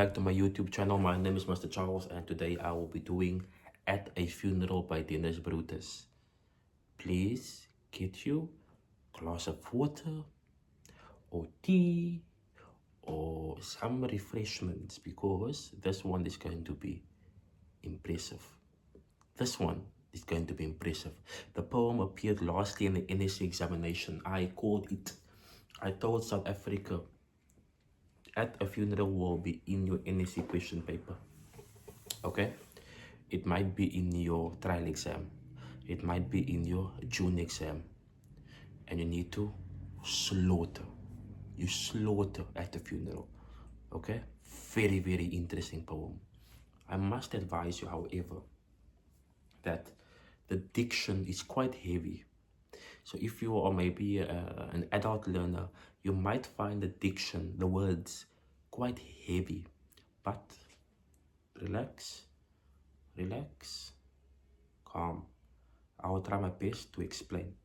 back to my YouTube channel. My name is Mr. Charles, and today I will be doing At a Funeral by Dennis Brutus. Please get you a glass of water or tea or some refreshments, because this one is going to be impressive. This one is going to be impressive. The poem appeared lastly in the NSC examination. I told South Africa, At a Funeral will be in your NSC question paper. Okay? It might be in your trial exam. It might be in your June exam. And you need to slaughter. You slaughter at the funeral. Okay? Very, very interesting poem. I must advise you, however, that the diction is quite heavy. So if you are maybe an adult learner, you might find the diction, the words, quite heavy. But relax, calm. I will try my best to explain.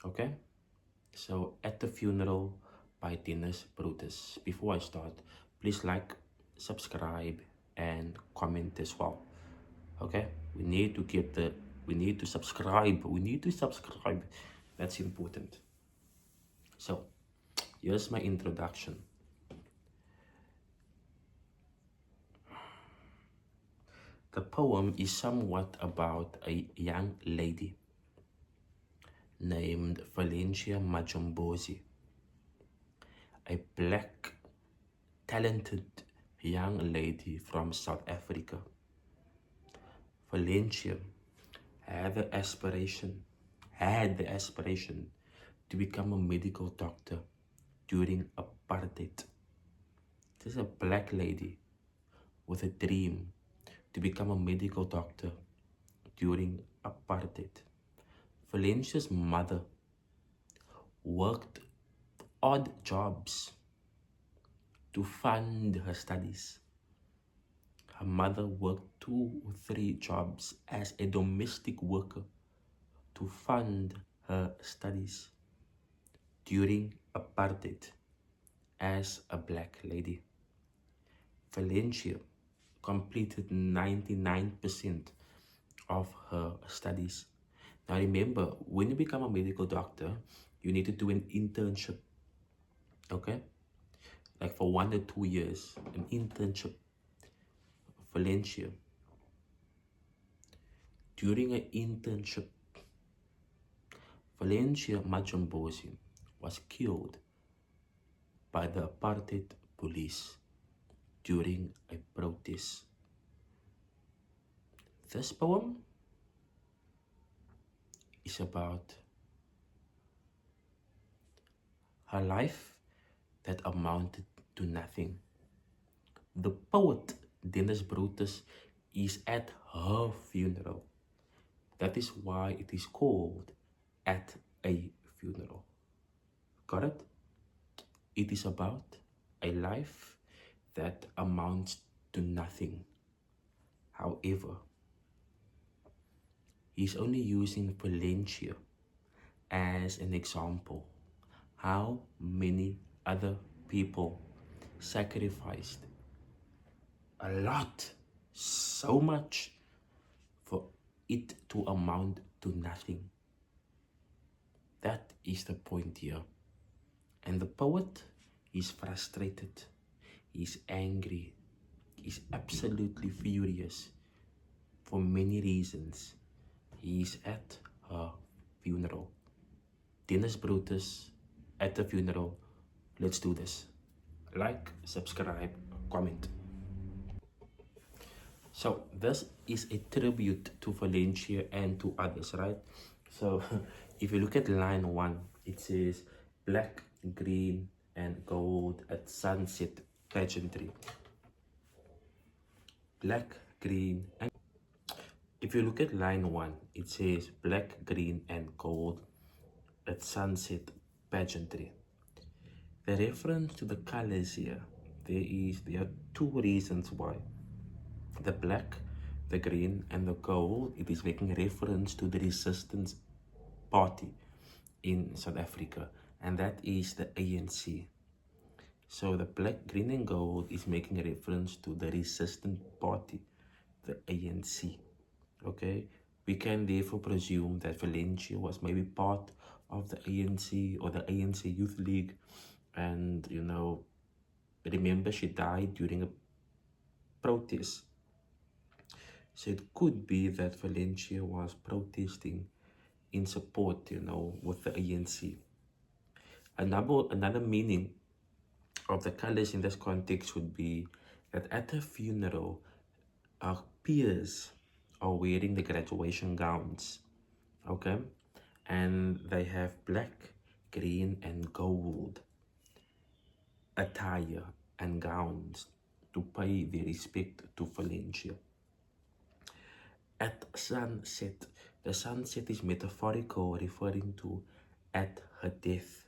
Okay? So, At the Funeral by Dennis Brutus. Before I start, please like, subscribe, and comment as well. Okay? We need to subscribe. That's important. So, here's my introduction. The poem is somewhat about a young lady named Valencia Majombozi, a black, talented young lady from South Africa. Valencia had the aspiration to become a medical doctor during apartheid. This is a black lady with a dream to become a medical doctor during apartheid. Valencia's mother worked odd jobs to fund her studies. Her mother worked 2 or 3 jobs as a domestic worker to fund her studies during apartheid as a black lady. Valencia completed 99% of her studies. Now remember, when you become a medical doctor, you need to do an internship. Okay? Like for 1 or 2 years, an internship. Valencia, during an internship, Valencia Majombozi was killed by the apartheid police during a protest. This poem is about her life that amounted to nothing. The poet Dennis Brutus is at her funeral. That is why it is called At a Funeral. Got it? It is about a life that amounts to nothing. However, he's only using Valencia as an example. How many other people sacrificed a lot, so much, for it to amount to nothing. That is the point here. And the poet is frustrated, he's angry, he's absolutely furious for many reasons. He's at her funeral. Dennis Brutus, At the Funeral. Let's do this. Like, subscribe, comment. So this is a tribute to Valencia and to others, right? So if you look at line 1, it says black, green, and gold at sunset pageantry. Black, green, and if you look at line 1, it says black, green, and gold at sunset pageantry. The reference to the colors here, there are 2 reasons why. The black, the green, and the gold, it is making reference to the resistance party in South Africa, and that is the ANC. So the black, green, and gold is making a reference to the resistant party, the ANC. Okay, we can therefore presume that Valencia was maybe part of the ANC or the ANC Youth League, and remember she died during a protest. So it could be that Valencia was protesting in support, with the ANC. Another meaning of the colors in this context would be that at a funeral, our peers are wearing the graduation gowns, okay? And they have black, green, and gold attire and gowns to pay their respect to Valencia. At sunset, the sunset is metaphorical, referring to at her death,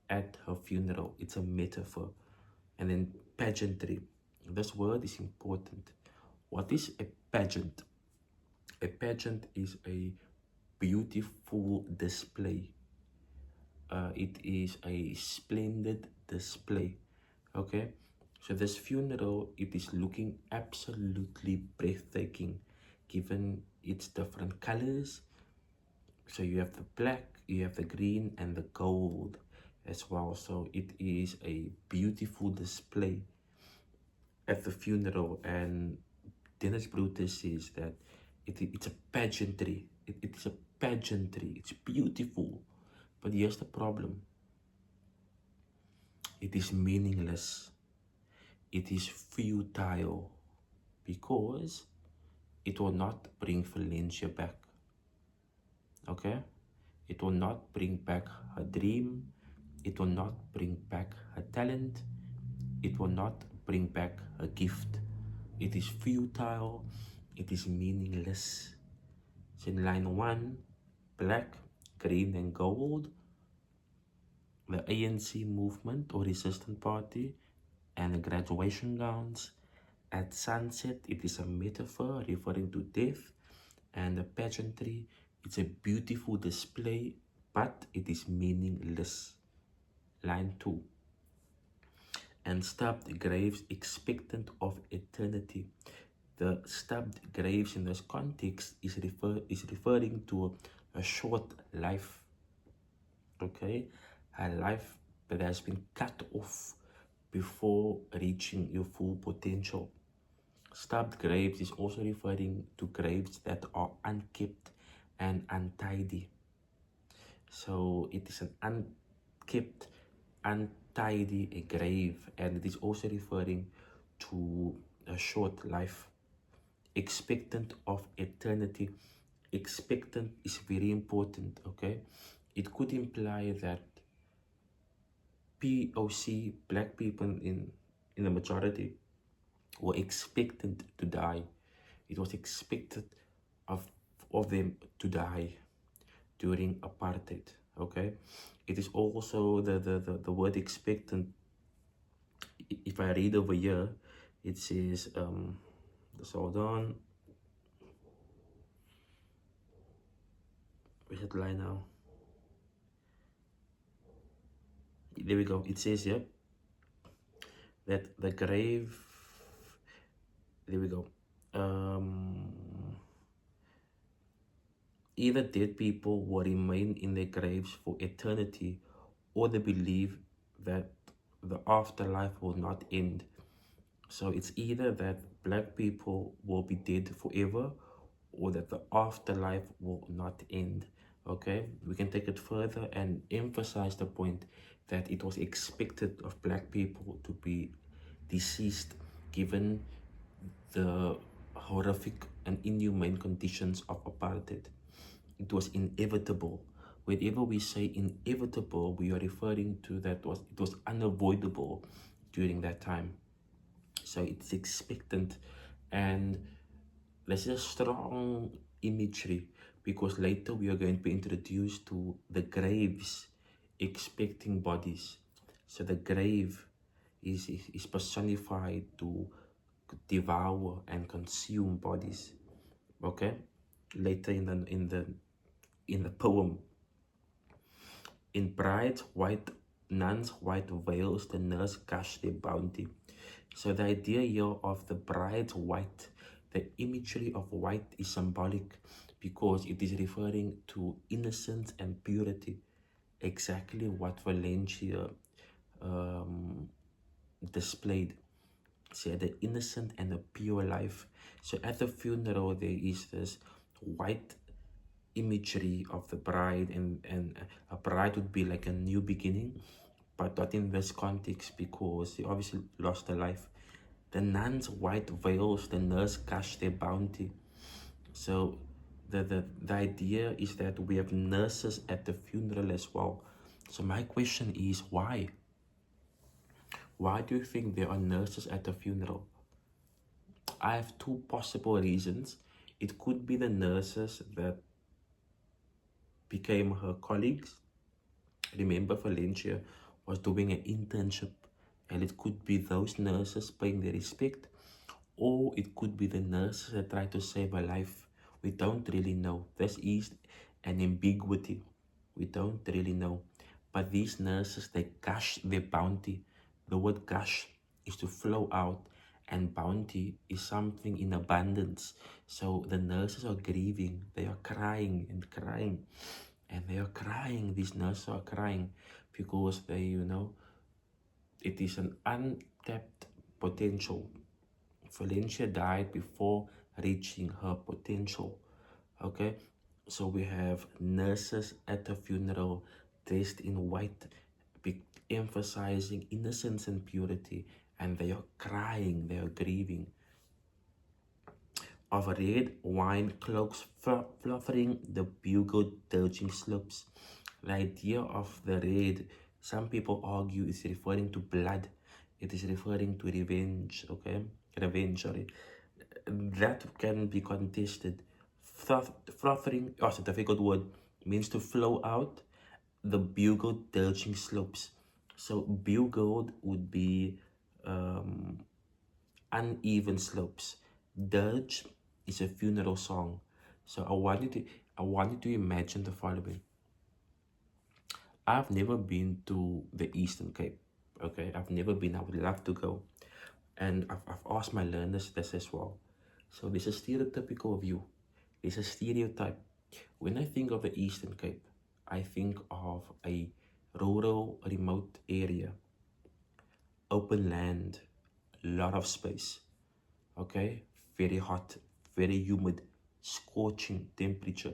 at her funeral. It's a metaphor. And then pageantry. This word is important. What is a pageant? A pageant is a beautiful display. It is a splendid display. Okay, so this funeral, it is looking absolutely breathtaking given its different colors. So you have the black, you have the green, and the gold as well. So it is a beautiful display at the funeral. And Dennis Brutus says that it's a pageantry. It is a pageantry. It's beautiful. But here's the problem. It is meaningless. It is futile because it will not bring Valencia back. Okay? It will not bring back her dream. It will not bring back her talent. It will not bring back her gift. It is futile. It is meaningless. So in line 1, black, green, and gold, the ANC movement or resistance party, and the graduation gowns. At sunset, it is a metaphor referring to death, and the pageantry, it's a beautiful display, but it is meaningless. Line 2. And stubbed graves expectant of eternity. The stubbed graves in this context is referring to a short life. Okay, a life that has been cut off before reaching your full potential. Stubbed graves is also referring to graves that are unkept and untidy. So it is an unkept, untidy grave, and it is also referring to a short life. Expectant of eternity. Expectant is very important, okay? It could imply that POC, black people in the majority, were expected to die. It was expected of them to die during apartheid, okay? It is also the word expectant. If I read over here, it says, just hold on. Where's that line now? There we go. It says here that the grave, there we go. Either dead people will remain in their graves for eternity, or they believe that the afterlife will not end. So it's either that black people will be dead forever, or that the afterlife will not end. Okay, we can take it further and emphasize the point that it was expected of black people to be deceased given the horrific and inhumane conditions of apartheid. It was inevitable. Whenever we say inevitable, we are referring to that it was unavoidable during that time. So it's expectant, and this is a strong imagery because later we are going to be introduced to the graves expecting bodies. So the grave is personified to devour and consume bodies. Okay, later in the poem, in bright white nuns white veils, the nurse gush their bounty. So the idea here of the bride's white, the imagery of white is symbolic because it is referring to innocence and purity, exactly what Valencia displayed. So the innocent and the pure life. So at the funeral there is this white imagery of the bride, and a bride would be like a new beginning, but not in this context because she obviously lost her life. The nuns white veils, the nurse cash their bounty. So the idea is that we have nurses at the funeral as well. So my question is why do you think there are nurses at the funeral? I have two possible reasons. It could be the nurses that became her colleagues. Remember, Valencia was doing an internship, and it could be those nurses paying their respect, or it could be the nurses that try to save her life. We don't really know. This is an ambiguity. We don't really know. But these nurses, they gush their bounty. The word gush is to flow out, and bounty is something in abundance. So the nurses are grieving. They are crying and crying. And they are crying. These nurses are crying because they, it is an untapped potential. Valencia died before reaching her potential. Okay, so we have nurses at the funeral dressed in white, emphasizing innocence and purity, and they are crying, they are grieving. Of red wine cloaks fluttering, the bugle dirging slopes. The idea of the red, some people argue, is referring to blood. It is referring to revenge, okay? Revenge, sorry. That can be contested. Fluttering, also a difficult word, means to flow out. The bugle dirging slopes. So bugled would be uneven slopes. Dirge is a funeral song. So I want you to imagine the following. I've never been to the Eastern Cape. Okay, I've never been. I would love to go, and I've asked my learners this as well. So there's a stereotypical view. There's a stereotype. When I think of the Eastern Cape, I think of a rural, remote area, open land, lot of space. Okay, very hot, very humid, scorching temperature.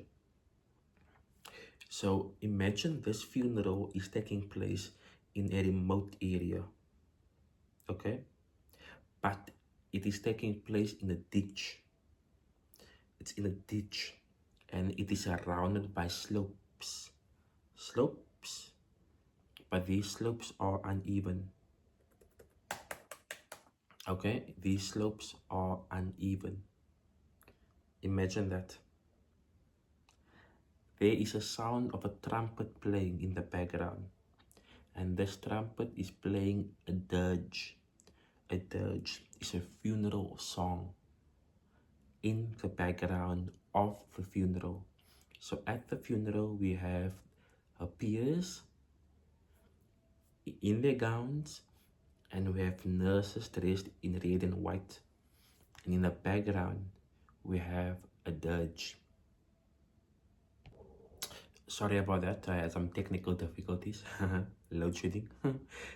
So imagine this funeral is taking place in a remote area, okay? But it is taking place in a ditch. It's in a ditch, and it is surrounded by slopes. Slopes, but these slopes are uneven. Okay, these slopes are uneven. Imagine that. There is a sound of a trumpet playing in the background, and this trumpet is playing a dirge. A dirge is a funeral song in the background of the funeral. So at the funeral, we have her peers in their gowns, and we have nurses dressed in red and white. And in the background, we have a dirge. Sorry about that, I had some technical difficulties. Load shedding.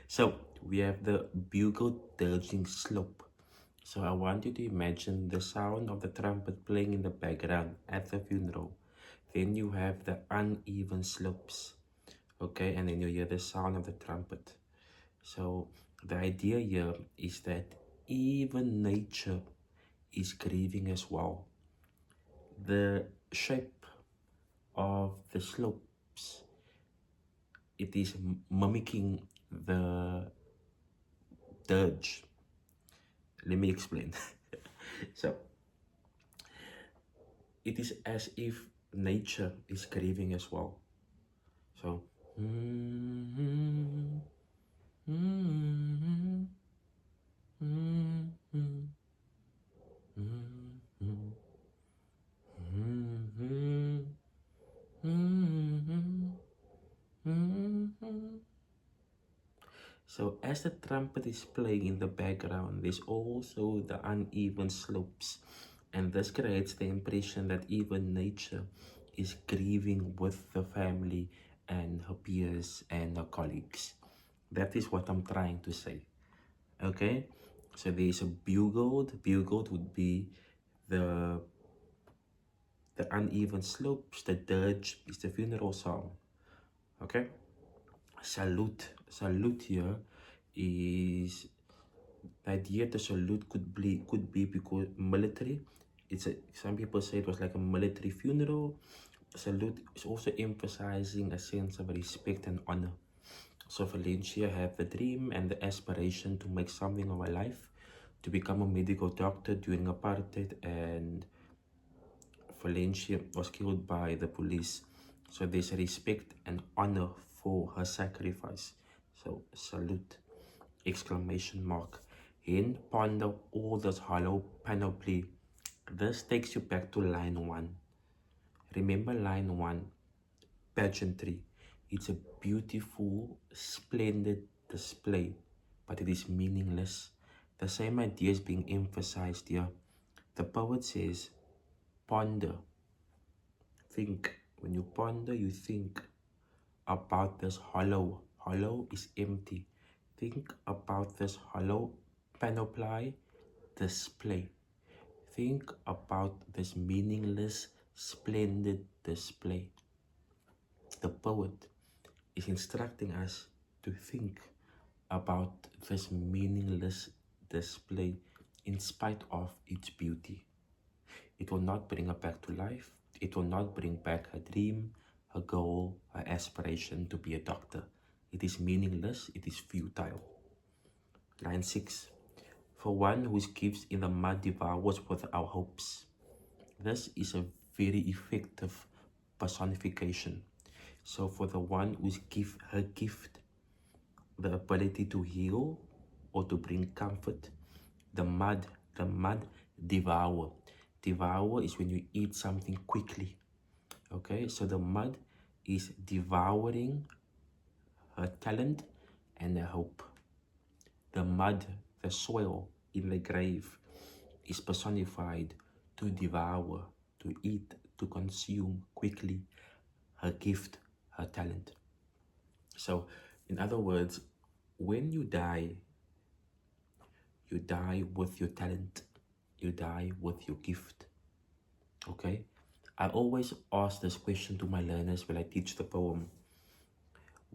So we have the bugle dirging slope. So I want you to imagine the sound of the trumpet playing in the background at the funeral. Then you have the uneven slopes. Okay, and then you hear the sound of the trumpet. So the idea here is that even nature is grieving as well. The shape of the slopes, it is mimicking the dirge. Let me explain. So it is as if nature is grieving as well. So So as the trumpet is playing in the background, there's also the uneven slopes. And this creates the impression that even nature is grieving with the family and her peers and her colleagues. That is what I'm trying to say. Okay? So there's a bugled. Bugled would be the uneven slopes. The dirge is the funeral song. Okay? Salute. Salute here is the idea the salute could be because military. Some people say it was like a military funeral. Salute is also emphasizing a sense of respect and honor. So Valencia had the dream and the aspiration to make something of her life, to become a medical doctor during apartheid, and Valencia was killed by the police. So there's respect and honor for her sacrifice. So salute, exclamation mark. Hen ponder all this hollow panoply. This takes you back to line 1. Remember line 1, pageantry. It's a beautiful, splendid display, but it is meaningless. The same idea is being emphasized here. The poet says, ponder, think. When you ponder, you think about this hollow. Hollow is empty. Think about this hollow panoply display. Think about this meaningless, splendid display. The poet is instructing us to think about this meaningless display in spite of its beauty. It will not bring her back to life. It will not bring back her dream, her goal, her aspiration to be a doctor. It is meaningless. It is futile. Line 6. For one whose gifts in the mud devours with our hopes. This is a very effective personification. So for the one whose her gift, the ability to heal or to bring comfort, the mud devour. Devour is when you eat something quickly. Okay, so the mud is devouring her talent and her hope. The mud, the soil in the grave, is personified to devour, to eat, to consume quickly her gift, her talent. So, in other words, when you die with your talent, you die with your gift. Okay? I always ask this question to my learners when I teach the poem.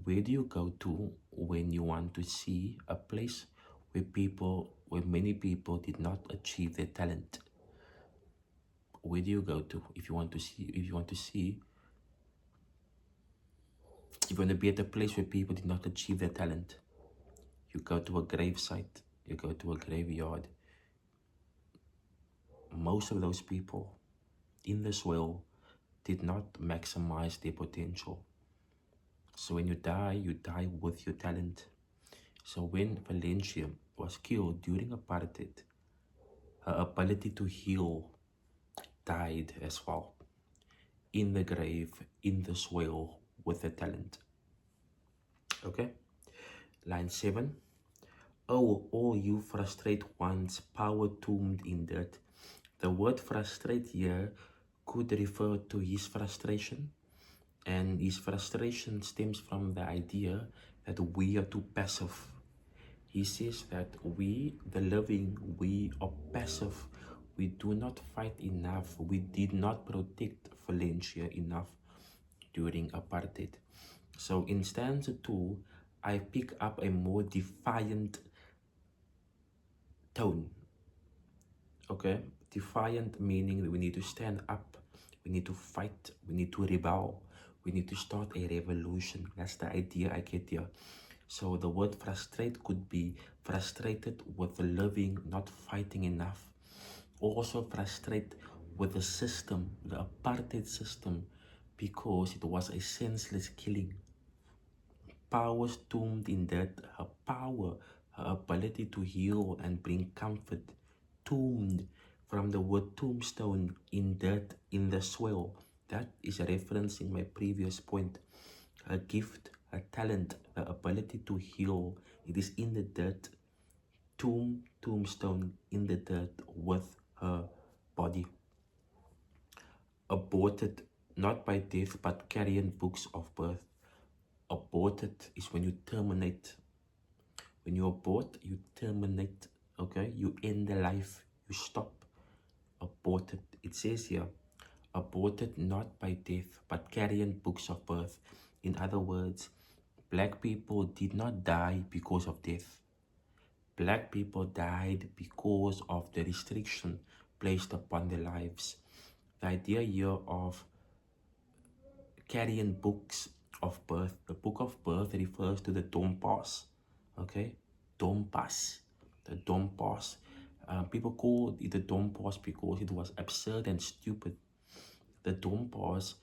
Where do you go to when you want to see a place where many people did not achieve their talent? Where do you go to if you want to be at a place where people did not achieve their talent? You go to a gravesite, you go to a graveyard. Most of those people in this world did not maximize their potential. So when you die with your talent. So when Valencia was killed during apartheid, her ability to heal died as well. In the grave, in the soil, with her talent. Okay? Line 7. Oh, all you frustrate ones, power tombed in dirt. The word frustrate here could refer to his frustration. And his frustration stems from the idea that we are too passive. He says that we, the living, we are passive. We do not fight enough. We did not protect Valencia enough during apartheid. So in stanza 2, I pick up a more defiant tone. Okay? Defiant meaning that we need to stand up. We need to fight. We need to rebel. We need to start a revolution. That's the idea I get here. So the word frustrate could be frustrated with the living not fighting enough. Also frustrate with the system, the apartheid system, because it was a senseless killing. Powers tombed in that, her power, her ability to heal and bring comfort, tombed from the word tombstone, in that, in the soil. That is referencing my previous point. Her gift, her talent, the ability to heal It is in the dirt, tombstone in the dirt with her body. Aborted, not by death, but carrying books of birth. Aborted is when you terminate. When you abort, you terminate, okay? You end the life, you stop. Aborted, it says here, aborted not by death, but carrying books of birth. In other words, black people did not die because of death. Black people died because of the restriction placed upon their lives. The idea here of carrying books of birth, the book of birth refers to the dompas, okay? Dompas, the dompas. People called it the dompas because it was absurd and stupid. The dompas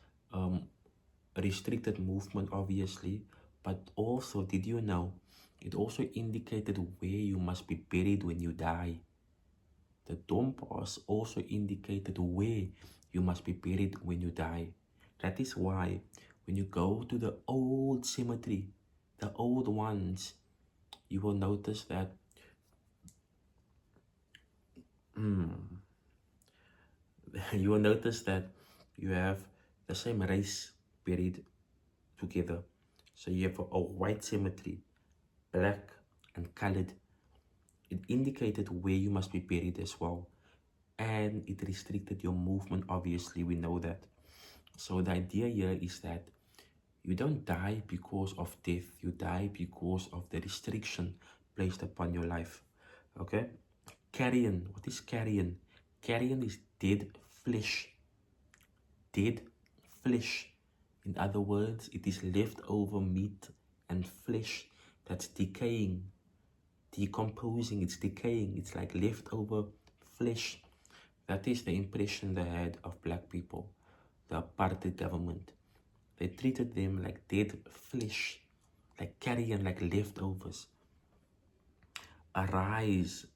restricted movement, obviously, but also, did you know, it also indicated where you must be buried when you die. The dompas also indicated where you must be buried when you die. That is why when you go to the old cemetery, the old ones, you will notice that you will notice that you have the same race buried together. So you have a white cemetery, black and colored. It indicated where you must be buried as well. And it restricted your movement, obviously, we know that. So the idea here is that you don't die because of death. You die because of the restriction placed upon your life. Okay? Carrion. What is carrion? Carrion is dead flesh. Dead flesh. In other words, it is leftover meat and flesh that's decaying, decomposing, it's decaying. It's like leftover flesh. That is the impression they had of black people, the apartheid government. They treated them like dead flesh, like carrion, like leftovers. Arise,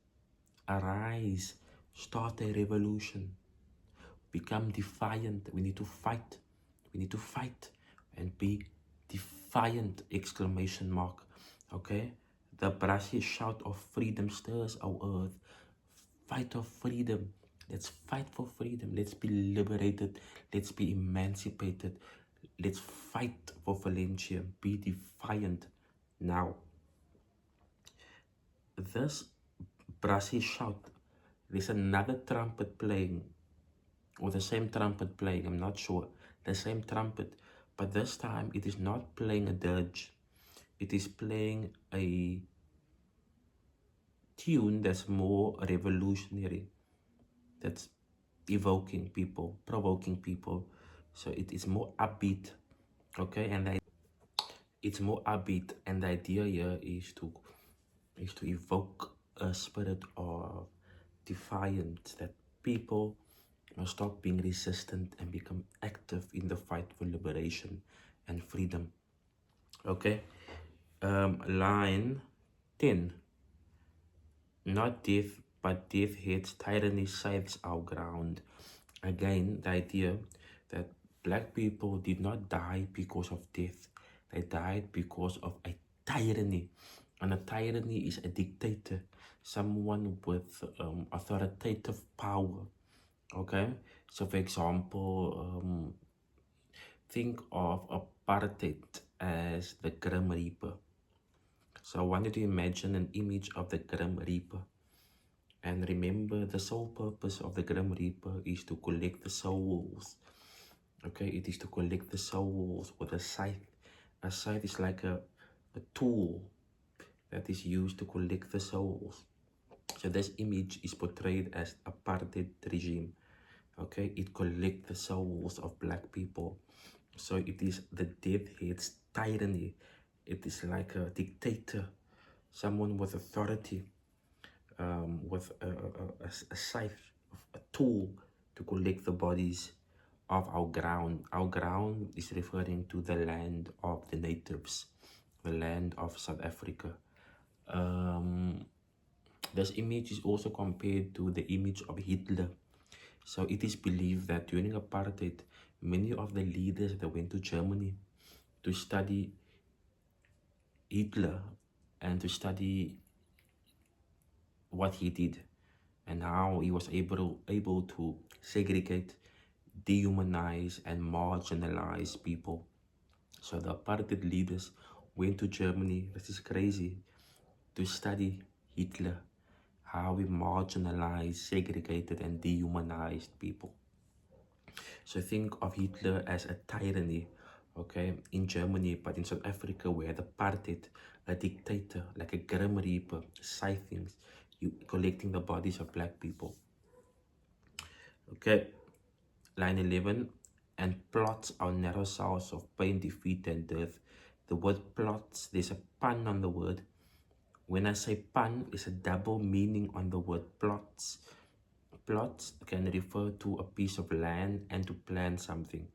arise, start a revolution. Become defiant. We need to fight. We need to fight and be defiant, exclamation mark. Okay? The brassy shout of freedom stirs our earth. Fight of freedom. Let's fight for freedom. Let's be liberated. Let's be emancipated. Let's fight for Valencia. Be defiant now. This brassy shout, there's another trumpet playing, or the same trumpet playing, I'm not sure. The same trumpet, but this time it is not playing a dirge. It is playing a tune that's more revolutionary, that's evoking people, provoking people. So it is more upbeat, okay? And it's more upbeat, and the idea here is to evoke a spirit of defiance, that people must stop being resistant and become active in the fight for liberation and freedom. Okay, line 10. Not death, but death hits, tyranny scythes our ground. Again, the idea that black people did not die because of death. They died because of a tyranny. And a tyranny is a dictator, someone with authoritative power. Okay, so for example, think of apartheid as the Grim Reaper. So I wanted to imagine an image of the Grim Reaper. And remember, the sole purpose of the Grim Reaper is to collect the souls. Okay, it is to collect the souls with a scythe. A scythe is like a tool that is used to collect the souls. So this image is portrayed as apartheid regime. Okay, it collects the souls of black people. So it is the death-head's tyranny. It is like a dictator, someone with authority, with a scythe, a tool to collect the bodies of our ground. Our ground is referring to the land of the natives, the land of South Africa. This image is also compared to the image of Hitler. So it is believed that during apartheid, many of the leaders that went to Germany to study Hitler and to study what he did and how he was able to segregate, dehumanize, and marginalize people. So the apartheid leaders went to Germany, this is crazy, to study Hitler, how he marginalized, segregated, and dehumanized people. So think of Hitler as a tyranny, okay, in Germany, but in South Africa, we had apartheid, a dictator, like a grim reaper, scything, collecting the bodies of black people. Okay, line 11, and plots are narrow cells of pain, defeat, and death. The word plots, there's a pun on the word. When I say pun, it's a double meaning on the word plots. Plots can refer to a piece of land and to plan something.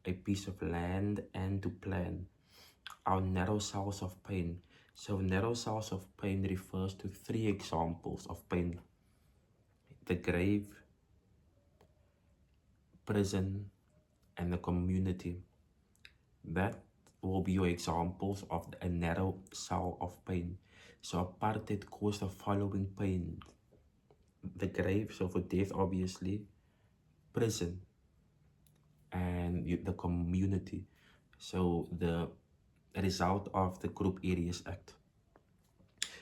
A piece of land and to plan. Our narrow cells of pain. So narrow cells of pain refers to 3 examples of pain. The grave, prison, and the community. That will be your examples of a narrow cell of pain. So apartheid caused the following pain. The grave, so for death obviously, prison, and the community. So the result of the Group Areas Act.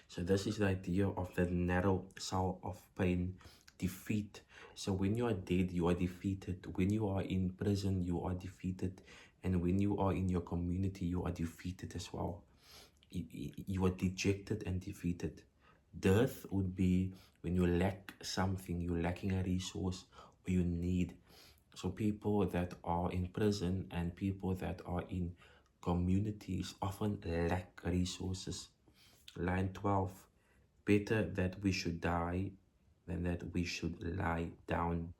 So this is the idea of the narrow cell of pain, defeat. So when you are dead, you are defeated. When you are in prison, you are defeated. And when you are in your community, you are defeated as well. You are dejected and defeated. Death would be when you lack something, you're lacking a resource, or you need. So people that are in prison and people that are in communities often lack resources. Line 12, better that we should die than that we should lie down.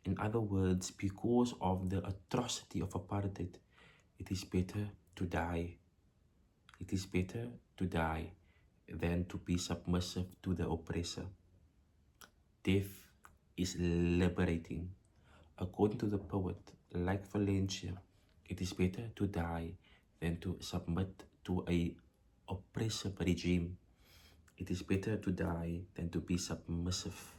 In other words, because of the atrocity of apartheid, it is better to die. It is better to die than to be submissive to the oppressor. Death is liberating. According to the poet, like Valencia, it is better to die than to submit to a oppressive regime. It is better to die than to be submissive.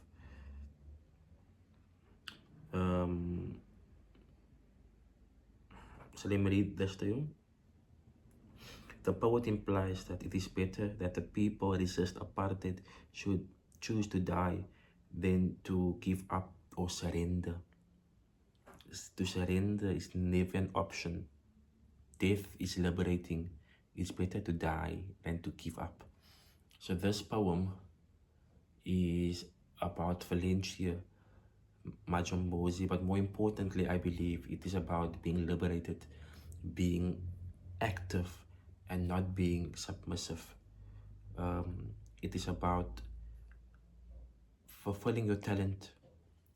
So let me read this to you. The poet implies that it is better that the people resist apartheid should choose to die than to give up or surrender. To surrender is never an option. Death is liberating. It's better to die than to give up. So this poem is about Valencia, Majombozi, but more importantly, I believe it is about being liberated, being active, and not being submissive. It is about fulfilling your talent,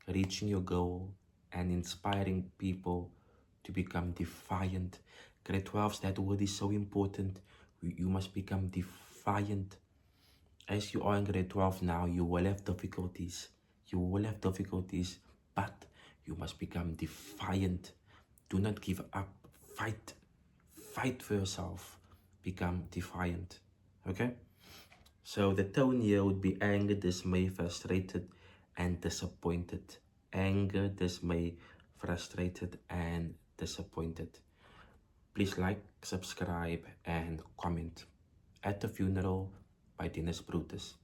reaching your goal, and inspiring people to become defiant. Grade 12, that word is so important. You must become defiant. As you are in grade 12 now, you will have difficulties. You will have difficulties, but you must become defiant. Do not give up. Fight. Fight for yourself. Become defiant. Okay? So the tone here would be anger, dismay, frustrated, and disappointed. Anger, dismay, frustrated, and disappointed. Please like, subscribe, and comment. At the Funeral by Dennis Brutus.